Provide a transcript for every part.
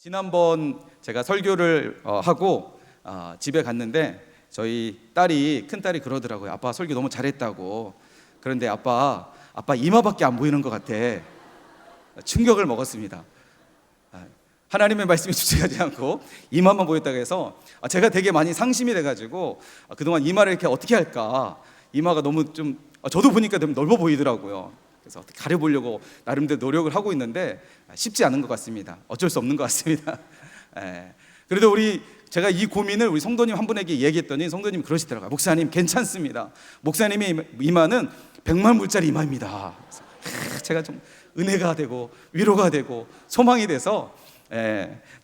지난번 제가 설교를 하고 집에 갔는데 저희 큰 딸이 그러더라고요. 아빠 설교 너무 잘했다고. 그런데 아빠 이마밖에 안 보이는 것 같아. 충격을 먹었습니다. 하나님의 말씀이 주체하지 않고 이마만 보였다고 해서 제가 되게 많이 상심이 돼가지고 그동안 이마를 이렇게 어떻게 할까, 이마가 너무 좀 저도 보니까 좀 넓어 보이더라고요. 그래서 어떻게 가려보려고 나름대로 노력을 하고 있는데 쉽지 않은 것 같습니다. 어쩔 수 없는 것 같습니다. 그래도 제가 이 고민을 우리 성도님 한 분에게 얘기했더니 성도님이 그러시더라고요. 목사님 괜찮습니다. 목사님의 이마는 100만 불짜리 이마입니다. 제가 좀 은혜가 되고 위로가 되고 소망이 돼서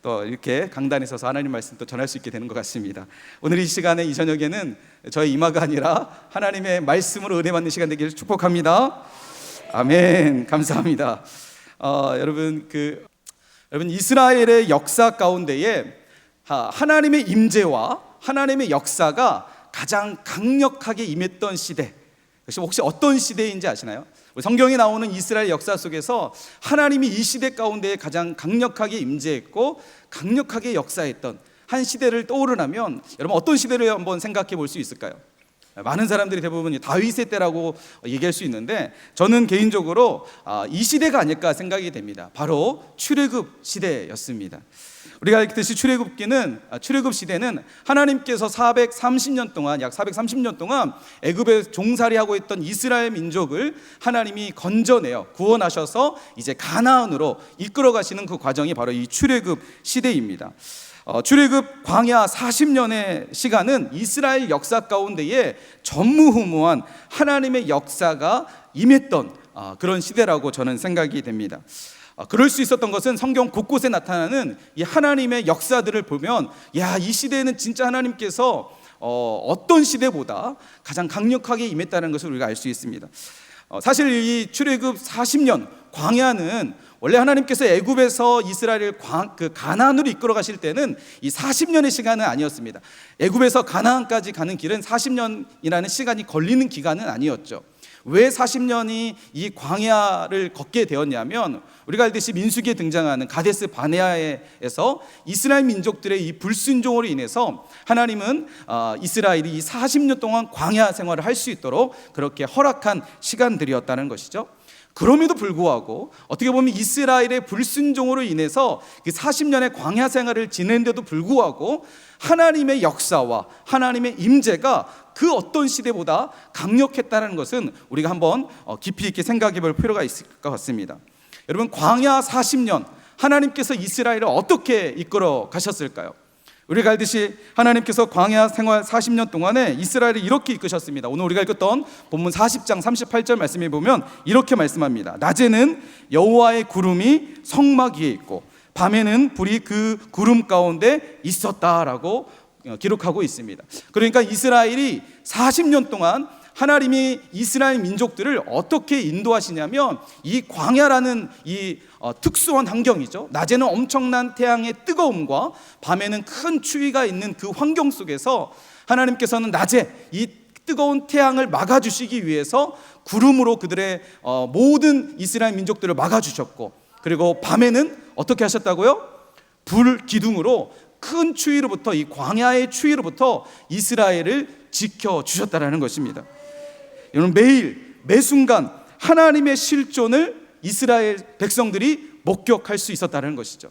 또 이렇게 강단에 서서 하나님 말씀 또 전할 수 있게 되는 것 같습니다. 오늘 이 시간에 이 저녁에는 저의 이마가 아니라 하나님의 말씀으로 은혜 받는 시간 되기를 축복합니다. 아멘. 감사합니다. 여러분 이스라엘의 역사 가운데에 하나님의 임재와 하나님의 역사가 가장 강력하게 임했던 시대, 혹시 어떤 시대인지 아시나요? 성경에 나오는 이스라엘 역사 속에서 하나님이 이 시대 가운데 가장 강력하게 임재했고 강력하게 역사했던 한 시대를 떠오르라면 여러분 어떤 시대를 한번 생각해 볼 수 있을까요? 많은 사람들이 대부분 다윗의 때라고 얘기할 수 있는데 저는 개인적으로 이 시대가 아닐까 생각이 됩니다. 바로 출애굽 시대였습니다. 우리가 알듯이 출애굽 시대는 하나님께서 430년 동안 약 430년 동안 애굽에 종살이하고 있던 이스라엘 민족을 하나님이 건져내어 구원하셔서 이제 가나안으로 이끌어 가시는 그 과정이 바로 이 출애굽 시대입니다. 출애굽 광야 40년의 시간은 이스라엘 역사 가운데에 전무후무한 하나님의 역사가 임했던 그런 시대라고 저는 생각이 됩니다. 그럴 수 있었던 것은 성경 곳곳에 나타나는 이 하나님의 역사들을 보면 이 시대에는 진짜 하나님께서 어떤 시대보다 가장 강력하게 임했다는 것을 우리가 알 수 있습니다. 사실 이 출애굽 40년 광야는 원래 하나님께서 애굽에서 이스라엘을 가나안으로 이끌어 가실 때는 이 40년의 시간은 아니었습니다. 애굽에서 가나안까지 가는 길은 40년이라는 시간이 걸리는 기간은 아니었죠. 왜 40년이 이 광야를 걷게 되었냐면 우리가 알듯이 민수기에 등장하는 가데스 바네아에서 이스라엘 민족들의 이 불순종으로 인해서 하나님은 이스라엘이 이 40년 동안 광야 생활을 할 수 있도록 그렇게 허락한 시간들이었다는 것이죠. 그럼에도 불구하고 어떻게 보면 이스라엘의 불순종으로 인해서 그 40년의 광야 생활을 지낸데도 불구하고 하나님의 역사와 하나님의 임재가 그 어떤 시대보다 강력했다는 것은 우리가 한번 깊이 있게 생각해 볼 필요가 있을 것 같습니다. 여러분 광야 40년 하나님께서 이스라엘을 어떻게 이끌어 가셨을까요? 우리가 알듯이 하나님께서 광야 생활 40년 동안에 이스라엘을 이렇게 이끄셨습니다. 오늘 우리가 읽었던 본문 40장 38절 말씀에 보면 이렇게 말씀합니다. 낮에는 여호와의 구름이 성막 위에 있고 밤에는 불이 그 구름 가운데 있었다라고 기록하고 있습니다. 그러니까 이스라엘이 40년 동안 하나님이 이스라엘 민족들을 어떻게 인도하시냐면 이 광야라는 이 특수한 환경이죠. 낮에는 엄청난 태양의 뜨거움과 밤에는 큰 추위가 있는 그 환경 속에서 하나님께서는 낮에 이 뜨거운 태양을 막아주시기 위해서 구름으로 그들의 모든 이스라엘 민족들을 막아주셨고, 그리고 밤에는 어떻게 하셨다고요? 불 기둥으로 큰 추위로부터, 이 광야의 추위로부터 이스라엘을 지켜주셨다는 것입니다. 여러분 매 순간 하나님의 실존을 이스라엘 백성들이 목격할 수 있었다는 것이죠.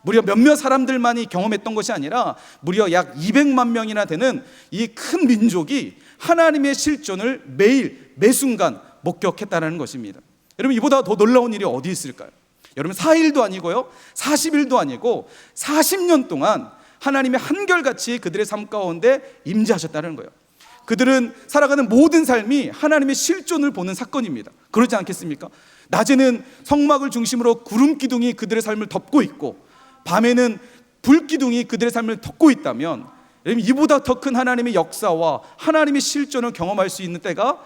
무려 몇몇 사람들만이 경험했던 것이 아니라 무려 약 200만 명이나 되는 이 큰 민족이 하나님의 실존을 매 순간 목격했다는 것입니다. 여러분 이보다 더 놀라운 일이 어디 있을까요? 여러분 4일도 아니고요 40일도 아니고 40년 동안 하나님의 한결같이 그들의 삶 가운데 임재하셨다는 거예요. 그들은 살아가는 모든 삶이 하나님의 실존을 보는 사건입니다. 그렇지 않겠습니까? 낮에는 성막을 중심으로 구름 기둥이 그들의 삶을 덮고 있고 밤에는 불 기둥이 그들의 삶을 덮고 있다면 여러분 이보다 더 큰 하나님의 역사와 하나님의 실존을 경험할 수 있는 때가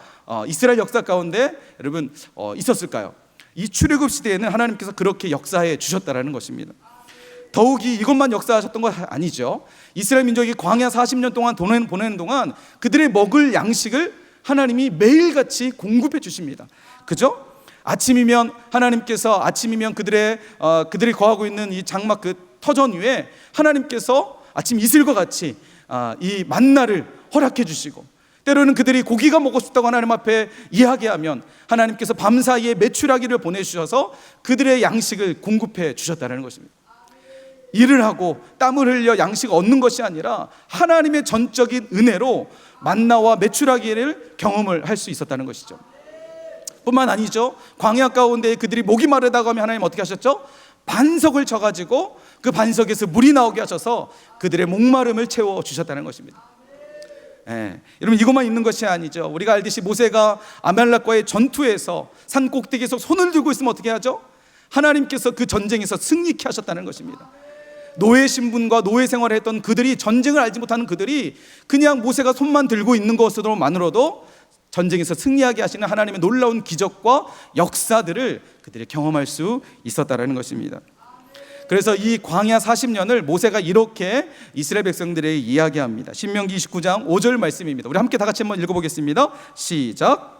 이스라엘 역사 가운데 여러분 있었을까요? 이 출애굽 시대에는 하나님께서 그렇게 역사해 주셨다는 것입니다. 더욱이 이것만 역사하셨던 건 아니죠. 이스라엘 민족이 광야 40년 동안 보내는 동안 그들의 먹을 양식을 하나님이 매일같이 공급해 주십니다. 그죠? 아침이면 하나님께서 그들이 거하고 있는 이 장막 그 터전 위에 하나님께서 아침 이슬과 같이 이 만나를 허락해 주시고, 때로는 그들이 고기가 먹고 싶다고 하나님 앞에 이야기하면 하나님께서 밤사이에 메추라기를 보내주셔서 그들의 양식을 공급해 주셨다는 것입니다. 일을 하고 땀을 흘려 양식을 얻는 것이 아니라 하나님의 전적인 은혜로 만나와 메추라기를 경험을 할 수 있었다는 것이죠. 뿐만 아니죠, 광야 가운데 그들이 목이 마르다고 하면 하나님 어떻게 하셨죠? 반석을 쳐가지고 그 반석에서 물이 나오게 하셔서 그들의 목마름을 채워주셨다는 것입니다. 여러분, 이것만 있는 것이 아니죠. 우리가 알듯이 모세가 아말렉과의 전투에서 산 꼭대기에서 손을 들고 있으면 어떻게 하죠? 하나님께서 그 전쟁에서 승리케 하셨다는 것입니다. 노예 신분과 노예 생활을 했던 그들이, 전쟁을 알지 못하는 그들이 그냥 모세가 손만 들고 있는 것으로만으로도 전쟁에서 승리하게 하시는 하나님의 놀라운 기적과 역사들을 그들이 경험할 수 있었다는 것입니다. 그래서 이 광야 40년을 모세가 이렇게 이스라엘 백성들에게 이야기합니다. 신명기 29장 5절 말씀입니다. 우리 함께 다 같이 한번 읽어보겠습니다. 시작.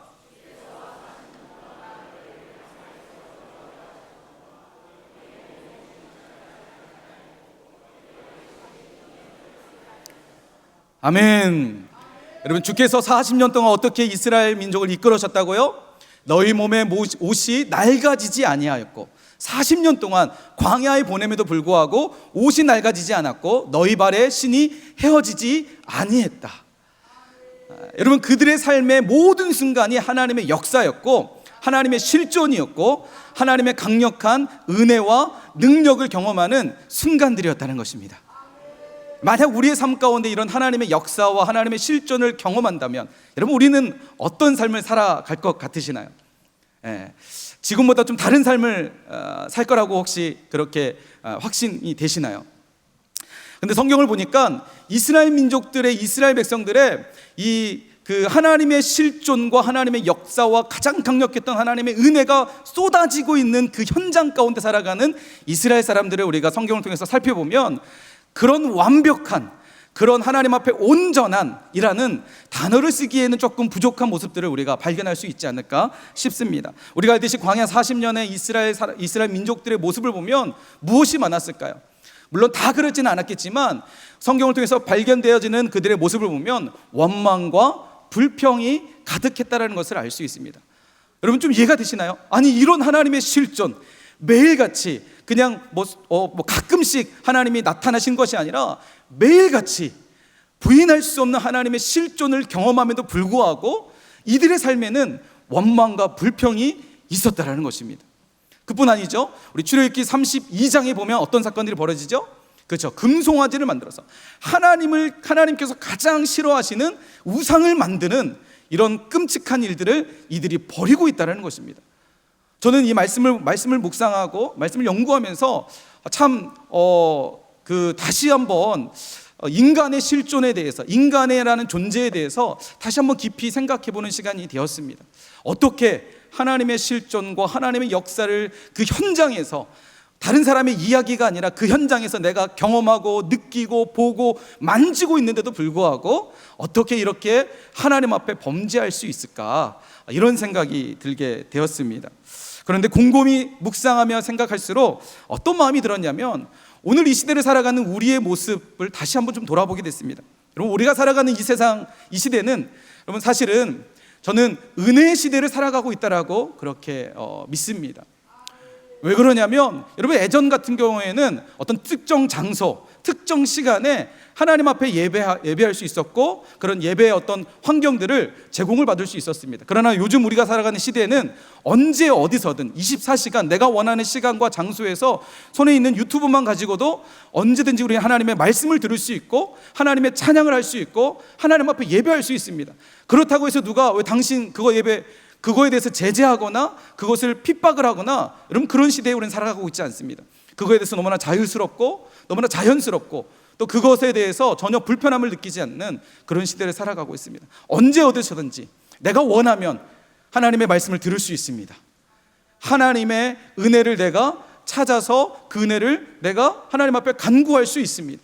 아멘. 여러분, 주께서 40년 동안 어떻게 이스라엘 민족을 이끌으셨다고요? 너희 몸의 옷이 낡아지지 아니하였고, 40년 동안 광야에 보냄에도 불구하고 옷이 낡아지지 않았고 너희 발에 신이 헤어지지 아니했다. 여러분, 그들의 삶의 모든 순간이 하나님의 역사였고 하나님의 실존이었고 하나님의 강력한 은혜와 능력을 경험하는 순간들이었다는 것입니다. 만약 우리의 삶 가운데 이런 하나님의 역사와 하나님의 실존을 경험한다면 여러분, 우리는 어떤 삶을 살아갈 것 같으시나요? 지금보다 좀 다른 삶을 살 거라고 혹시 그렇게 확신이 되시나요? 근데 성경을 보니까 이스라엘 민족들의, 이스라엘 백성들의 그 하나님의 실존과 하나님의 역사와 가장 강력했던 하나님의 은혜가 쏟아지고 있는 그 현장 가운데 살아가는 이스라엘 사람들을 우리가 성경을 통해서 살펴보면 그런 완벽한, 그런 하나님 앞에 온전한이라는 단어를 쓰기에는 조금 부족한 모습들을 우리가 발견할 수 있지 않을까 싶습니다. 우리가 알듯이 광야 40년의 이스라엘 민족들의 모습을 보면 무엇이 많았을까요? 물론 다 그렇지는 않았겠지만 성경을 통해서 발견되어지는 그들의 모습을 보면 원망과 불평이 가득했다는 것을 알 수 있습니다. 여러분, 좀 이해가 되시나요? 아니, 이런 하나님의 실존, 매일같이 그냥 가끔씩 하나님이 나타나신 것이 아니라 매일같이 부인할 수 없는 하나님의 실존을 경험함에도 불구하고 이들의 삶에는 원망과 불평이 있었다라는 것입니다. 그뿐 아니죠. 우리 출애굽기 32장에 보면 어떤 사건들이 벌어지죠? 그렇죠. 금송아지를 만들어서 하나님께서 가장 싫어하시는 우상을 만드는 이런 끔찍한 일들을 이들이 벌이고 있다는 것입니다. 저는 이 말씀을 묵상하고 말씀을 연구하면서 참 다시 한번 인간의 실존에 대해서, 인간이라는 존재에 대해서 다시 한번 깊이 생각해 보는 시간이 되었습니다. 어떻게 하나님의 실존과 하나님의 역사를 그 현장에서, 다른 사람의 이야기가 아니라 그 현장에서 내가 경험하고 느끼고 보고 만지고 있는데도 불구하고 어떻게 이렇게 하나님 앞에 범죄할 수 있을까, 이런 생각이 들게 되었습니다. 그런데 곰곰이 묵상하며 생각할수록 어떤 마음이 들었냐면, 오늘 이 시대를 살아가는 우리의 모습을 다시 한번 좀 돌아보게 됐습니다. 여러분, 우리가 살아가는 이 세상, 이 시대는 여러분 사실은 저는 은혜의 시대를 살아가고 있다라고 그렇게 믿습니다. 왜 그러냐면 여러분, 예전 같은 경우에는 어떤 특정 장소, 특정 시간에 하나님 앞에 예배할 수 있었고 그런 예배의 어떤 환경들을 제공을 받을 수 있었습니다. 그러나 요즘 우리가 살아가는 시대에는 언제 어디서든 24시간 내가 원하는 시간과 장소에서 손에 있는 유튜브만 가지고도 언제든지 우리 하나님의 말씀을 들을 수 있고 하나님의 찬양을 할 수 있고 하나님 앞에 예배할 수 있습니다. 그렇다고 해서 누가 왜 당신 그거에 대해서 제재하거나 그것을 핍박을 하거나, 여러분, 그런 시대에 우리는 살아가고 있지 않습니다. 그거에 대해서 너무나 자유스럽고 너무나 자연스럽고 또 그것에 대해서 전혀 불편함을 느끼지 않는 그런 시대를 살아가고 있습니다. 언제 어디서든지 내가 원하면 하나님의 말씀을 들을 수 있습니다. 하나님의 은혜를 내가 찾아서 그 은혜를 내가 하나님 앞에 간구할 수 있습니다.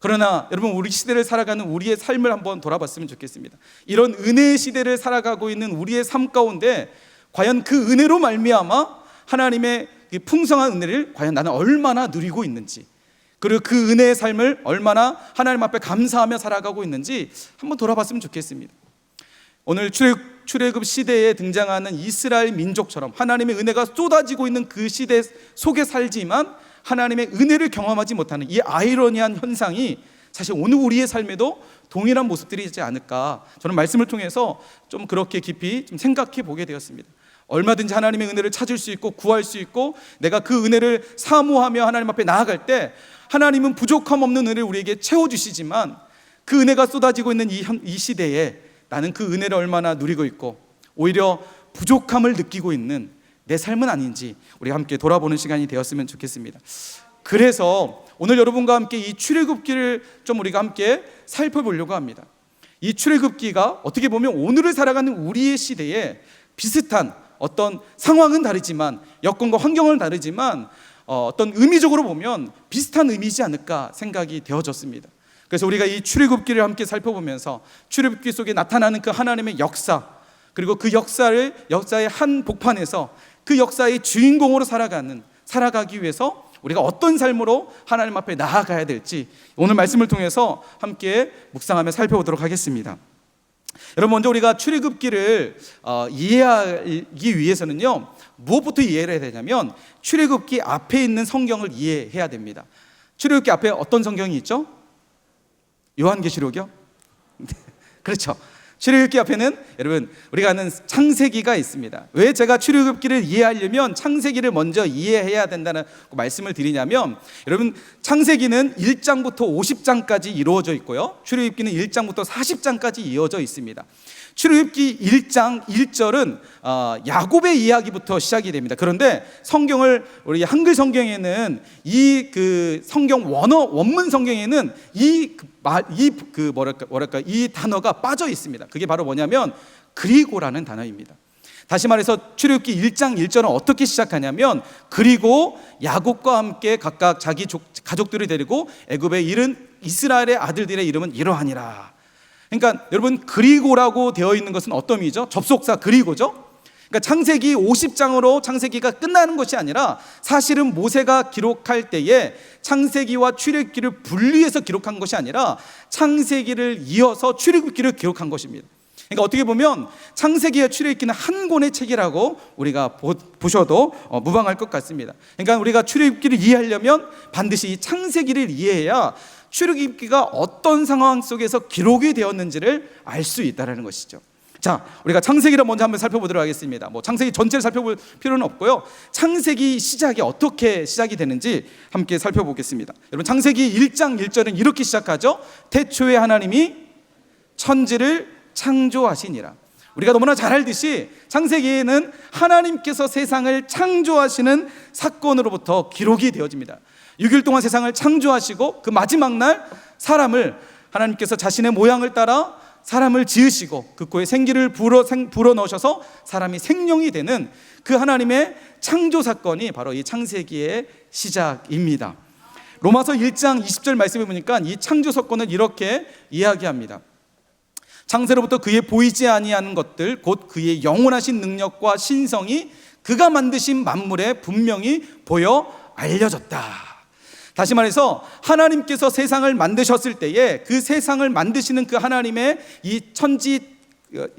그러나 여러분, 우리 시대를 살아가는 우리의 삶을 한번 돌아봤으면 좋겠습니다. 이런 은혜의 시대를 살아가고 있는 우리의 삶 가운데 과연 그 은혜로 말미암아 하나님의 풍성한 은혜를 과연 나는 얼마나 누리고 있는지, 그리고 그 은혜의 삶을 얼마나 하나님 앞에 감사하며 살아가고 있는지 한번 돌아봤으면 좋겠습니다. 오늘 출애굽 시대에 등장하는 이스라엘 민족처럼 하나님의 은혜가 쏟아지고 있는 그 시대 속에 살지만 하나님의 은혜를 경험하지 못하는 이 아이러니한 현상이 사실 오늘 우리의 삶에도 동일한 모습들이 있지 않을까, 저는 말씀을 통해서 좀 그렇게 깊이 좀 생각해 보게 되었습니다. 얼마든지 하나님의 은혜를 찾을 수 있고 구할 수 있고, 내가 그 은혜를 사모하며 하나님 앞에 나아갈 때 하나님은 부족함 없는 은혜를 우리에게 채워주시지만, 그 은혜가 쏟아지고 있는 이 시대에 나는 그 은혜를 얼마나 누리고 있고 오히려 부족함을 느끼고 있는 내 삶은 아닌지 우리가 함께 돌아보는 시간이 되었으면 좋겠습니다. 그래서 오늘 여러분과 함께 이 출애굽기를 좀 우리가 함께 살펴보려고 합니다. 이 출애굽기가 어떻게 보면 오늘을 살아가는 우리의 시대에 비슷한 어떤 상황은 다르지만, 여건과 환경은 다르지만 어떤 의미적으로 보면 비슷한 의미이지 않을까 생각이 되어졌습니다. 그래서 우리가 이 출애굽기를 함께 살펴보면서 출애굽기 속에 나타나는 그 하나님의 역사, 그리고 그 역사의 한 복판에서 그 역사의 주인공으로 살아가기 위해서 우리가 어떤 삶으로 하나님 앞에 나아가야 될지 오늘 말씀을 통해서 함께 묵상하며 살펴보도록 하겠습니다. 여러분, 먼저 우리가 출애굽기를 이해하기 위해서는요, 무엇부터 이해를 해야 되냐면 출애굽기 앞에 있는 성경을 이해해야 됩니다. 출애굽기 앞에 어떤 성경이 있죠? 요한계시록이요? 그렇죠. 출애굽기 앞에는 여러분 우리가 아는 창세기가 있습니다. 왜 제가 출애굽기를 이해하려면 창세기를 먼저 이해해야 된다는 말씀을 드리냐면, 여러분 창세기는 1장부터 50장까지 이루어져 있고요, 출애굽기는 1장부터 40장까지 이어져 있습니다. 출애굽기 1장 1절은 야곱의 이야기부터 시작이 됩니다. 그런데 성경을 우리 한글 성경에는 이 성경 원문 성경에는 이 단어가 빠져 있습니다. 그게 바로 뭐냐면 그리고라는 단어입니다. 다시 말해서 출애굽기 1장 1절은 어떻게 시작하냐면, 그리고 야곱과 함께 각각 자기 가족들을 데리고 애굽에 이른 이스라엘의 아들들의 이름은 이러하니라. 그러니까 여러분, 그리고라고 되어 있는 것은 어떤 의미죠? 접속사 그리고죠. 그러니까 창세기 50장으로 창세기가 끝나는 것이 아니라 사실은 모세가 기록할 때에 창세기와 출애굽기를 분리해서 기록한 것이 아니라 창세기를 이어서 출애굽기를 기록한 것입니다. 그러니까 어떻게 보면 창세기와 출애굽기는 한 권의 책이라고 우리가 보셔도 무방할 것 같습니다. 그러니까 우리가 출애굽기를 이해하려면 반드시 이 창세기를 이해해야 출애굽기가 어떤 상황 속에서 기록이 되었는지를 알 수 있다는 것이죠. 자, 우리가 창세기를 먼저 한번 살펴보도록 하겠습니다. 창세기 전체를 살펴볼 필요는 없고요, 창세기 시작이 어떻게 시작이 되는지 함께 살펴보겠습니다. 여러분, 창세기 1장 1절은 이렇게 시작하죠. 태초에 하나님이 천지를 창조하시니라. 우리가 너무나 잘 알듯이 창세기에는 하나님께서 세상을 창조하시는 사건으로부터 기록이 되어집니다. 6일 동안 세상을 창조하시고 그 마지막 날 사람을 하나님께서 자신의 모양을 따라 사람을 지으시고 그 코에 생기를 불어 넣으셔서 사람이 생명이 되는 그 하나님의 창조 사건이 바로 이 창세기의 시작입니다. 로마서 1장 20절 말씀해 보니까 이 창조 사건을 이렇게 이야기합니다. 창세로부터 그의 보이지 아니하는 것들 곧 그의 영원하신 능력과 신성이 그가 만드신 만물에 분명히 보여 알려졌다. 다시 말해서 하나님께서 세상을 만드셨을 때에 그 세상을 만드시는 그 하나님의 이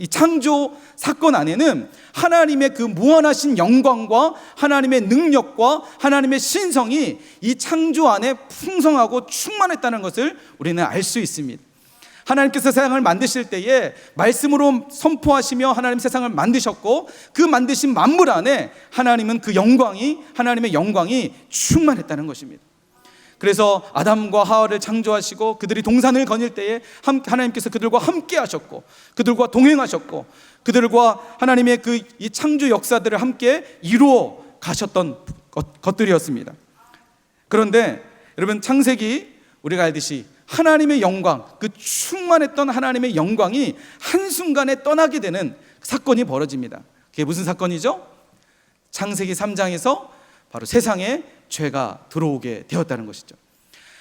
창조 사건 안에는 하나님의 그 무한하신 영광과 하나님의 능력과 하나님의 신성이 이 창조 안에 풍성하고 충만했다는 것을 우리는 알 수 있습니다. 하나님께서 세상을 만드실 때에 말씀으로 선포하시며 하나님 세상을 만드셨고, 그 만드신 만물 안에 하나님의 영광이 충만했다는 것입니다. 그래서 아담과 하와를 창조하시고 그들이 동산을 거닐 때에 하나님께서 그들과 함께 하셨고, 그들과 동행하셨고, 그들과 하나님의 이 창조 역사들을 함께 이루어 가셨던 것들이었습니다. 그런데 여러분, 창세기 우리가 알듯이 하나님의 영광, 그 충만했던 하나님의 영광이 한순간에 떠나게 되는 사건이 벌어집니다. 그게 무슨 사건이죠? 창세기 3장에서 바로 세상에 죄가 들어오게 되었다는 것이죠.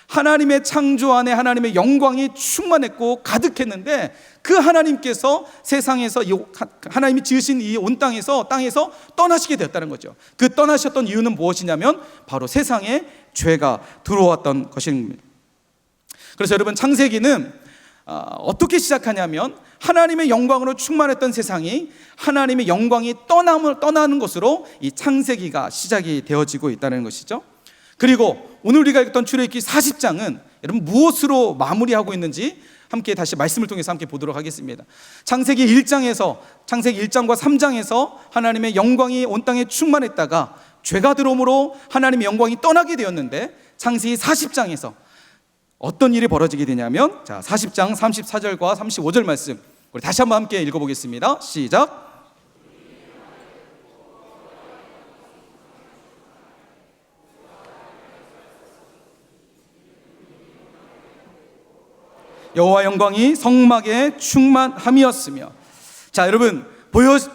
하나님의 창조 안에 하나님의 영광이 충만했고 가득했는데, 그 하나님께서 세상에서 하나님이 지으신 이 온 땅에서 떠나시게 되었다는 거죠. 그 떠나셨던 이유는 무엇이냐면 바로 세상에 죄가 들어왔던 것입니다. 그래서 여러분, 창세기는 어떻게 시작하냐면 하나님의 영광으로 충만했던 세상이 하나님의 영광이 떠나는 것으로 이 창세기가 시작이 되어지고 있다는 것이죠. 그리고 오늘 우리가 읽었던 출애굽기 40장은 여러분 무엇으로 마무리하고 있는지 함께 다시 말씀을 통해서 함께 보도록 하겠습니다. 창세기 1장과 3장에서 하나님의 영광이 온 땅에 충만했다가 죄가 들어옴으로 하나님의 영광이 떠나게 되었는데, 창세기 40장에서 어떤 일이 벌어지게 되냐면, 자, 40장 34절과 35절 말씀 우리 다시 한번 함께 읽어보겠습니다. 시작. 여호와 영광이 성막에 충만함이었으며. 자, 여러분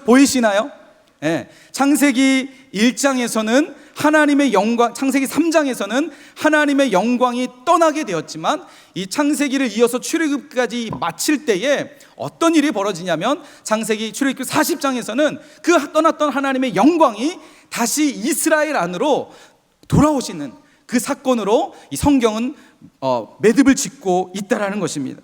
보이시나요? 네. 창세기 1장에서는 하나님의 영광, 창세기 3장에서는 하나님의 영광이 떠나게 되었지만, 이 창세기를 이어서 출애굽까지 마칠 때에 어떤 일이 벌어지냐면, 창세기 출애굽 40장에서는 그 떠났던 하나님의 영광이 다시 이스라엘 안으로 돌아오시는 그 사건으로 이 성경은 매듭을 짓고 있다라는 것입니다.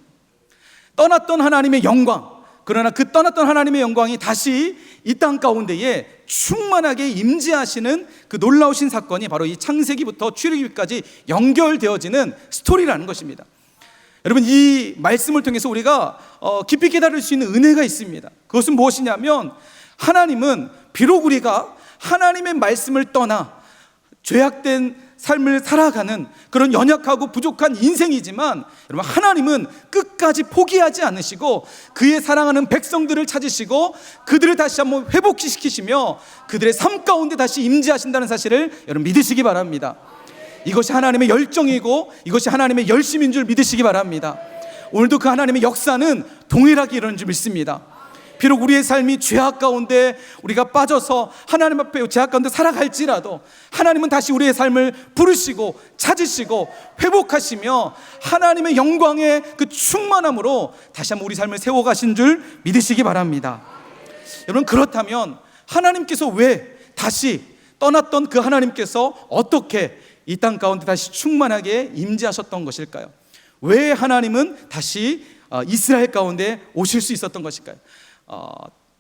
떠났던 하나님의 영광, 그러나 그 떠났던 하나님의 영광이 다시 이 땅 가운데에 충만하게 임재하시는 그 놀라우신 사건이 바로 이 창세기부터 출애굽까지 연결되어지는 스토리라는 것입니다. 여러분, 이 말씀을 통해서 우리가 깊이 깨달을 수 있는 은혜가 있습니다. 그것은 무엇이냐면, 하나님은 비록 우리가 하나님의 말씀을 떠나 죄악된 삶을 살아가는 그런 연약하고 부족한 인생이지만, 여러분, 하나님은 끝까지 포기하지 않으시고 그의 사랑하는 백성들을 찾으시고 그들을 다시 한번 회복시키시며 그들의 삶 가운데 다시 임재하신다는 사실을 여러분 믿으시기 바랍니다. 이것이 하나님의 열정이고 이것이 하나님의 열심인 줄 믿으시기 바랍니다. 오늘도 그 하나님의 역사는 동일하게 이루어지는 줄 믿습니다. 비록 우리의 삶이 죄악 가운데 우리가 빠져서 하나님 앞에 죄악 가운데 살아갈지라도, 하나님은 다시 우리의 삶을 부르시고 찾으시고 회복하시며 하나님의 영광의 그 충만함으로 다시 한번 우리 삶을 세워가신 줄 믿으시기 바랍니다. 여러분, 그렇다면 하나님께서 왜 다시 떠났던 그 하나님께서 어떻게 이 땅 가운데 다시 충만하게 임재하셨던 것일까요? 왜 하나님은 다시 이스라엘 가운데 오실 수 있었던 것일까요?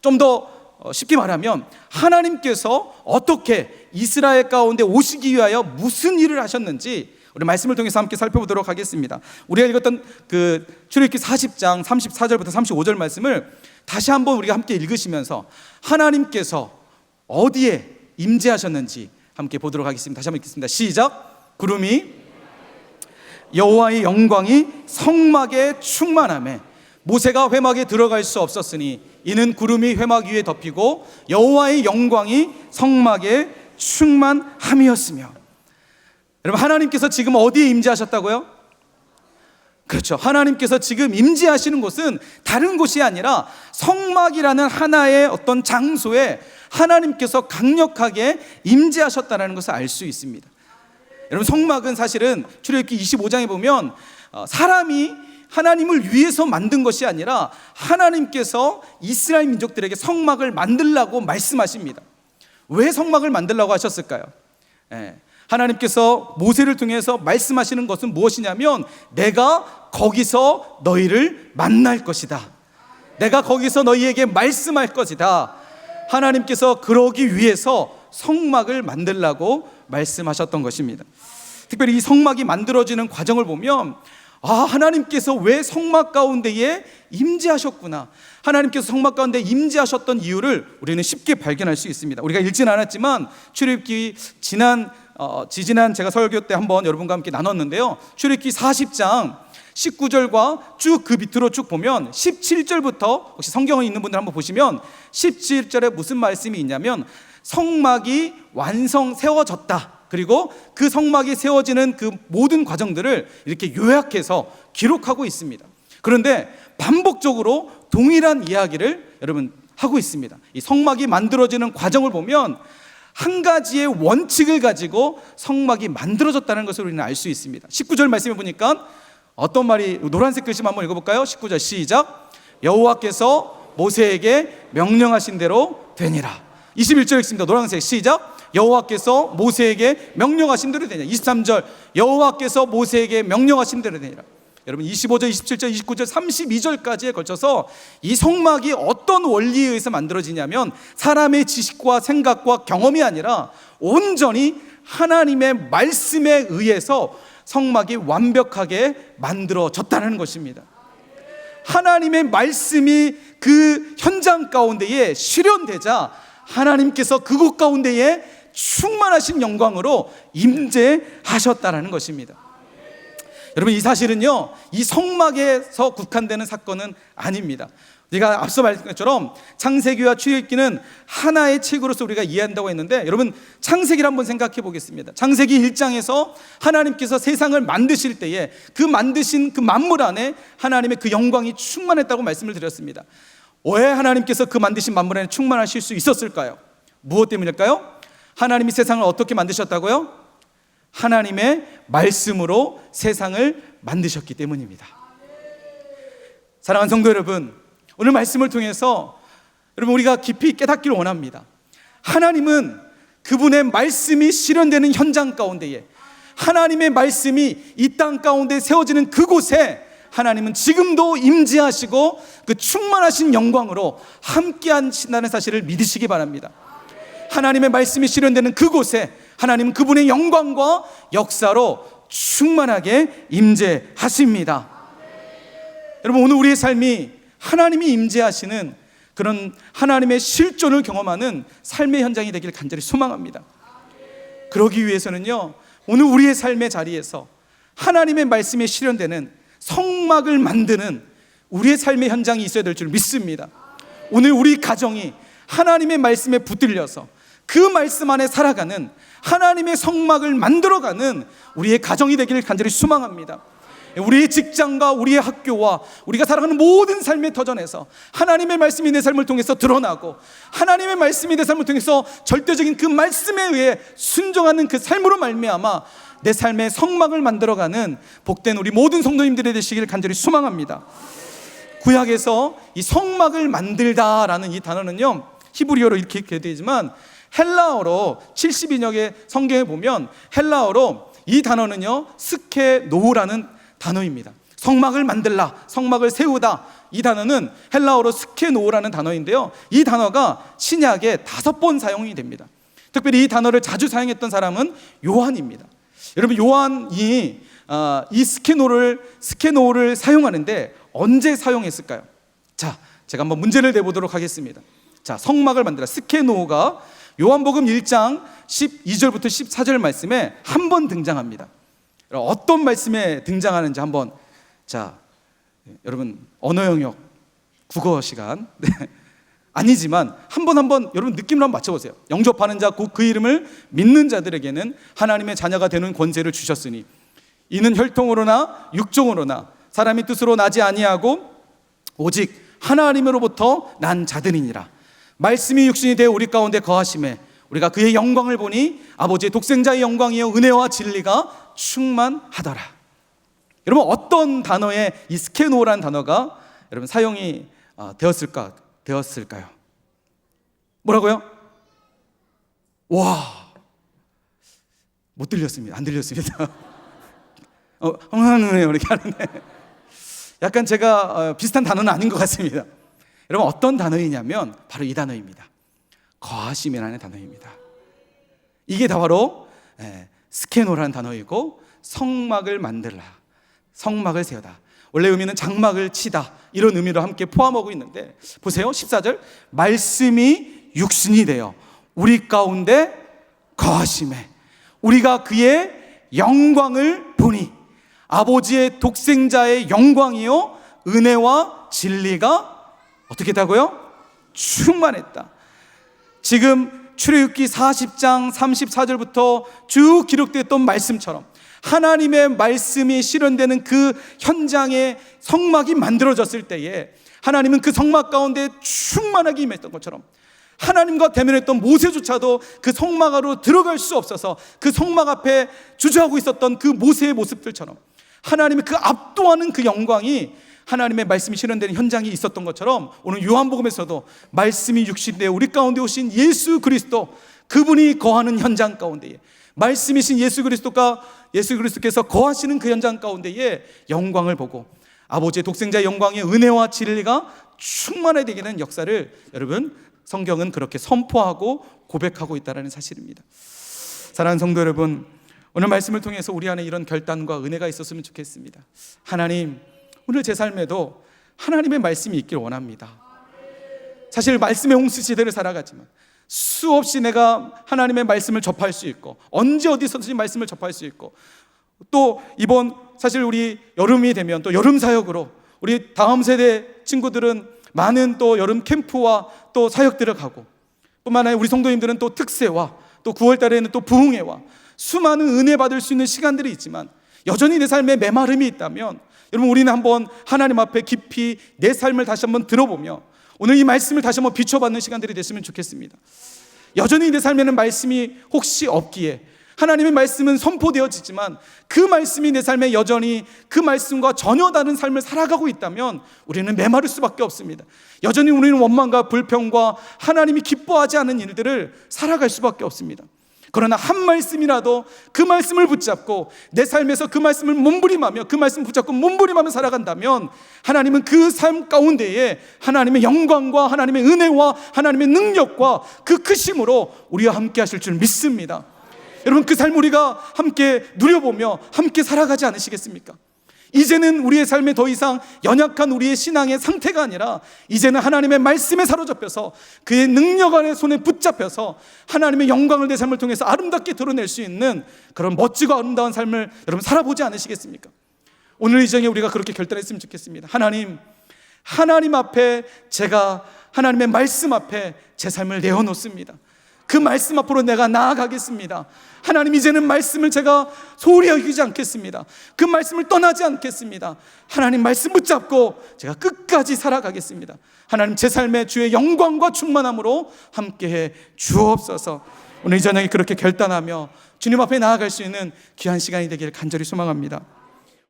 좀 더 쉽게 말하면, 하나님께서 어떻게 이스라엘 가운데 오시기 위하여 무슨 일을 하셨는지 우리 말씀을 통해서 함께 살펴보도록 하겠습니다. 우리가 읽었던 그 출애굽기 40장 34절부터 35절 말씀을 다시 한번 우리가 함께 읽으시면서 하나님께서 어디에 임재하셨는지 함께 보도록 하겠습니다. 다시 한번 읽겠습니다. 시작. 구름이 여호와의 영광이 성막에 충만하매 모세가 회막에 들어갈 수 없었으니 이는 구름이 회막 위에 덮이고 여호와의 영광이 성막에 충만함이었으며. 여러분, 하나님께서 지금 어디에 임재하셨다고요? 그렇죠. 하나님께서 지금 임재하시는 곳은 다른 곳이 아니라 성막이라는 하나의 어떤 장소에 하나님께서 강력하게 임재하셨다는 것을 알 수 있습니다. 여러분, 성막은 사실은 출애굽기 25장에 보면 사람이 하나님을 위해서 만든 것이 아니라 하나님께서 이스라엘 민족들에게 성막을 만들라고 말씀하십니다. 왜 성막을 만들라고 하셨을까요? 하나님께서 모세를 통해서 말씀하시는 것은 무엇이냐면, 내가 거기서 너희를 만날 것이다. 내가 거기서 너희에게 말씀할 것이다. 하나님께서 그러기 위해서 성막을 만들라고 말씀하셨던 것입니다. 특별히 이 성막이 만들어지는 과정을 보면, 하나님께서 왜 성막 가운데에 임재하셨구나, 하나님께서 성막 가운데 임재하셨던 이유를 우리는 쉽게 발견할 수 있습니다. 우리가 읽지는 않았지만 출애굽기 지난 제가 설교 때 한번 여러분과 함께 나눴는데요, 출애굽기 40장 19절과 쭉 그 밑으로 쭉 보면 17절부터, 혹시 성경에 있는 분들 한번 보시면 17절에 무슨 말씀이 있냐면, 성막이 세워졌다, 그리고 그 성막이 세워지는 그 모든 과정들을 이렇게 요약해서 기록하고 있습니다. 그런데 반복적으로 동일한 이야기를 여러분 하고 있습니다. 이 성막이 만들어지는 과정을 보면 한 가지의 원칙을 가지고 성막이 만들어졌다는 것을 우리는 알 수 있습니다. 19절 말씀해 보니까 어떤 말이, 노란색 글씨 한번 읽어볼까요? 19절 시작. 여호와께서 모세에게 명령하신 대로 되니라. 21절 읽습니다. 노란색 시작. 여호와께서 모세에게 명령하신 대로 되니라. 23절 여호와께서 모세에게 명령하신 대로 되니라. 여러분 25절, 27절, 29절, 32절까지에 걸쳐서 이 성막이 어떤 원리에 의해서 만들어지냐면 사람의 지식과 생각과 경험이 아니라 온전히 하나님의 말씀에 의해서 성막이 완벽하게 만들어졌다는 것입니다. 하나님의 말씀이 그 현장 가운데에 실현되자 하나님께서 그곳 가운데에 충만하신 영광으로 임재하셨다는 것입니다. 여러분 이 사실은요, 이 성막에서 국한되는 사건은 아닙니다. 우리가 앞서 말씀드린 것처럼 창세기와 출애굽기는 하나의 책으로서 우리가 이해한다고 했는데, 여러분 창세기를 한번 생각해 보겠습니다. 창세기 1장에서 하나님께서 세상을 만드실 때에 그 만드신 그 만물 안에 하나님의 그 영광이 충만했다고 말씀을 드렸습니다. 왜 하나님께서 그 만드신 만물 안에 충만하실 수 있었을까요? 무엇 때문일까요? 하나님이 세상을 어떻게 만드셨다고요? 하나님의 말씀으로 세상을 만드셨기 때문입니다. 사랑하는 성도 여러분, 오늘 말씀을 통해서 여러분 우리가 깊이 깨닫기를 원합니다. 하나님은 그분의 말씀이 실현되는 현장 가운데에, 하나님의 말씀이 이 땅 가운데 세워지는 그곳에 하나님은 지금도 임재하시고 그 충만하신 영광으로 함께 하신다는 사실을 믿으시기 바랍니다. 하나님의 말씀이 실현되는 그곳에 하나님은 그분의 영광과 역사로 충만하게 임재하십니다. 여러분 오늘 우리의 삶이 하나님이 임재하시는 그런 하나님의 실존을 경험하는 삶의 현장이 되길 간절히 소망합니다. 그러기 위해서는요, 오늘 우리의 삶의 자리에서 하나님의 말씀이 실현되는 성막을 만드는 우리의 삶의 현장이 있어야 될 줄 믿습니다. 오늘 우리 가정이 하나님의 말씀에 붙들려서 그 말씀 안에 살아가는 하나님의 성막을 만들어가는 우리의 가정이 되기를 간절히 소망합니다. 우리의 직장과 우리의 학교와 우리가 살아가는 모든 삶의 터전에서 하나님의 말씀이 내 삶을 통해서 드러나고, 하나님의 말씀이 내 삶을 통해서 절대적인 그 말씀에 의해 순종하는 그 삶으로 말미암아 내 삶의 성막을 만들어가는 복된 우리 모든 성도님들이 되시기를 간절히 소망합니다. 구약에서 이 성막을 만들다라는 이 단어는요, 히브리어로 이렇게 되지만 헬라어로 72년의 성경에 보면 헬라어로 이 단어는요 스케노우라는 단어입니다. 성막을 만들라, 성막을 세우다, 이 단어는 헬라어로 스케노우라는 단어인데요, 이 단어가 신약에 5번 사용이 됩니다. 특별히 이 단어를 자주 사용했던 사람은 요한입니다. 여러분 요한이 이 스케노우를 사용하는데 언제 사용했을까요? 자, 제가 한번 문제를 내보도록 하겠습니다. 자, 성막을 만들라, 스케노우가 요한복음 1장 12절부터 14절 말씀에 한 번 등장합니다. 어떤 말씀에 등장하는지 한번, 자, 여러분 언어 영역 국어 시간 아니지만 한번 여러분 느낌으로 한번 맞춰보세요. 영접하는 자 곧 그 이름을 믿는 자들에게는 하나님의 자녀가 되는 권세를 주셨으니 이는 혈통으로나 육종으로나 사람의 뜻으로 나지 아니하고 오직 하나님으로부터 난 자들이니라. 말씀이 육신이 되어 우리 가운데 거하심에 우리가 그의 영광을 보니 아버지의 독생자의 영광이요 은혜와 진리가 충만하더라. 여러분 어떤 단어에 이 스케노라는 단어가 여러분 사용이 되었을까요? 뭐라고요? 와, 못 들렸습니다. 안 들렸습니다. 이렇게 하는데 약간 제가 비슷한 단어는 아닌 것 같습니다. 여러분 어떤 단어이냐면 바로 이 단어입니다. 거하심이라는 단어입니다. 이게 다 바로 스케노라는 단어이고, 성막을 만들라, 성막을 세우다, 원래 의미는 장막을 치다, 이런 의미로 함께 포함하고 있는데, 보세요 14절 말씀이 육신이 되어 우리 가운데 거하심에 우리가 그의 영광을 보니 아버지의 독생자의 영광이요 은혜와 진리가 어떻게 했다고요? 충만했다. 지금 출애굽기 40장 34절부터 쭉 기록됐던 말씀처럼 하나님의 말씀이 실현되는 그 현장에 성막이 만들어졌을 때에 하나님은 그 성막 가운데 충만하게 임했던 것처럼 하나님과 대면했던 모세조차도 그 성막으로 들어갈 수 없어서 그 성막 앞에 주저하고 있었던 그 모세의 모습들처럼 하나님의 그 압도하는 그 영광이 하나님의 말씀이 실현되는 현장이 있었던 것처럼 오늘 요한복음에서도 말씀이 육신되어 우리 가운데 오신 예수 그리스도, 그분이 거하는 현장 가운데에, 말씀이신 예수 그리스도께서 거하시는 그 현장 가운데에 영광을 보고 아버지의 독생자의 영광의 은혜와 진리가 충만하게 되는 역사를 여러분 성경은 그렇게 선포하고 고백하고 있다는 사실입니다. 사랑하는 성도 여러분, 오늘 말씀을 통해서 우리 안에 이런 결단과 은혜가 있었으면 좋겠습니다. 하나님, 오늘 제 삶에도 하나님의 말씀이 있길 원합니다. 사실 말씀의 홍수시대를 살아가지만 수없이 내가 하나님의 말씀을 접할 수 있고 언제 어디서든지 말씀을 접할 수 있고, 또 이번 사실 우리 여름이 되면 또 여름 사역으로 우리 다음 세대 친구들은 많은 또 여름 캠프와 또 사역들을 가고, 뿐만 아니라 우리 성도님들은 또 특세와 또 9월 달에는 또 부흥회와 수많은 은혜 받을 수 있는 시간들이 있지만 여전히 내 삶에 메마름이 있다면 여러분, 우리는 한번 하나님 앞에 깊이 내 삶을 다시 한번 들어보며 오늘 이 말씀을 다시 한번 비춰받는 시간들이 됐으면 좋겠습니다. 여전히 내 삶에는 말씀이 혹시 없기에 하나님의 말씀은 선포되어지지만 그 말씀이 내 삶에 여전히 그 말씀과 전혀 다른 삶을 살아가고 있다면 우리는 메마를 수밖에 없습니다. 여전히 우리는 원망과 불평과 하나님이 기뻐하지 않는 일들을 살아갈 수밖에 없습니다. 그러나 한 말씀이라도 그 말씀을 붙잡고 내 삶에서 그 말씀을 몸부림하며 그 말씀을 붙잡고 몸부림하며 살아간다면 하나님은 그 삶 가운데에 하나님의 영광과 하나님의 은혜와 하나님의 능력과 그 크심으로 우리와 함께 하실 줄 믿습니다. 여러분, 그 삶 우리가 함께 누려보며 함께 살아가지 않으시겠습니까? 이제는 우리의 삶에 더 이상 연약한 우리의 신앙의 상태가 아니라 이제는 하나님의 말씀에 사로잡혀서 그의 능력 안에 손에 붙잡혀서 하나님의 영광을 내 삶을 통해서 아름답게 드러낼 수 있는 그런 멋지고 아름다운 삶을 여러분 살아보지 않으시겠습니까? 오늘 이 정에 우리가 그렇게 결단했으면 좋겠습니다. 하나님 앞에 제가 하나님의 말씀 앞에 제 삶을 내어놓습니다. 그 말씀 앞으로 내가 나아가겠습니다. 하나님, 이제는 말씀을 제가 소홀히 여기지 않겠습니다. 그 말씀을 떠나지 않겠습니다. 하나님 말씀 붙잡고 제가 끝까지 살아가겠습니다. 하나님, 제 삶에 주의 영광과 충만함으로 함께해 주옵소서. 오늘 이 저녁에 그렇게 결단하며 주님 앞에 나아갈 수 있는 귀한 시간이 되기를 간절히 소망합니다.